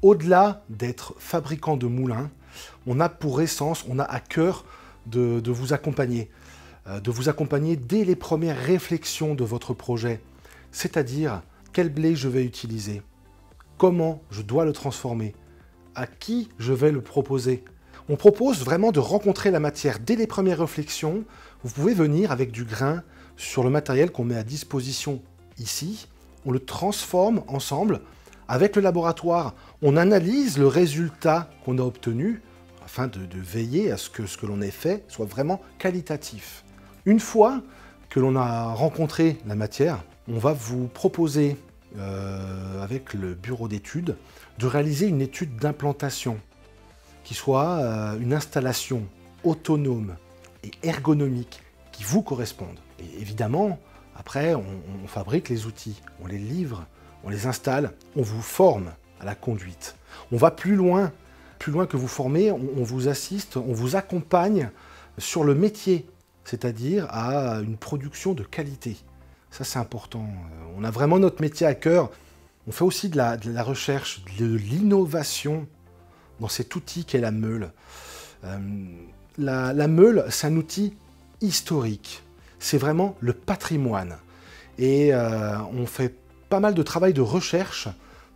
Au-delà d'être fabricant de moulins, on a pour essence, on a à cœur de vous accompagner dès les premières réflexions de votre projet, c'est-à-dire quel blé je vais utiliser, comment je dois le transformer, à qui je vais le proposer. On propose vraiment de rencontrer la matière dès les premières réflexions. Vous pouvez venir avec du grain sur le matériel qu'on met à disposition ici. On le transforme ensemble avec le laboratoire. On analyse le résultat qu'on a obtenu afin de veiller à ce que l'on ait fait soit vraiment qualitatif. Une fois que l'on a rencontré la matière, on va vous proposer, avec le bureau d'études, de réaliser une étude d'implantation qui soit une installation autonome et ergonomique qui vous corresponde. Et évidemment, après, on fabrique les outils, on les livre, on les installe, on vous forme à la conduite. On va plus loin que vous former, on vous assiste, on vous accompagne sur le métier, c'est-à-dire à une production de qualité. Ça, c'est important. On a vraiment notre métier à cœur. On fait aussi de la recherche, de l'innovation dans cet outil qu'est la meule. La meule, c'est un outil historique. C'est vraiment le patrimoine. Et on fait pas mal de travail de recherche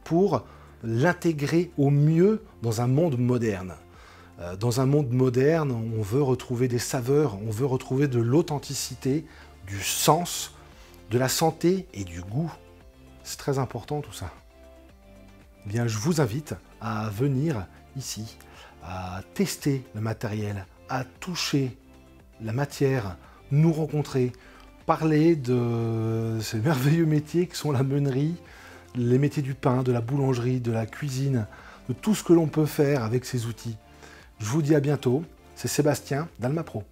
pour l'intégrer au mieux dans un monde moderne. Dans un monde moderne, on veut retrouver des saveurs, on veut retrouver de l'authenticité, du sens, de la santé et du goût. C'est très important tout ça. Eh bien, je vous invite à venir ici, à tester le matériel, à toucher la matière, nous rencontrer, parler de ces merveilleux métiers qui sont la meunerie, les métiers du pain, de la boulangerie, de la cuisine, de tout ce que l'on peut faire avec ces outils. Je vous dis à bientôt, c'est Sébastien d'Almapro.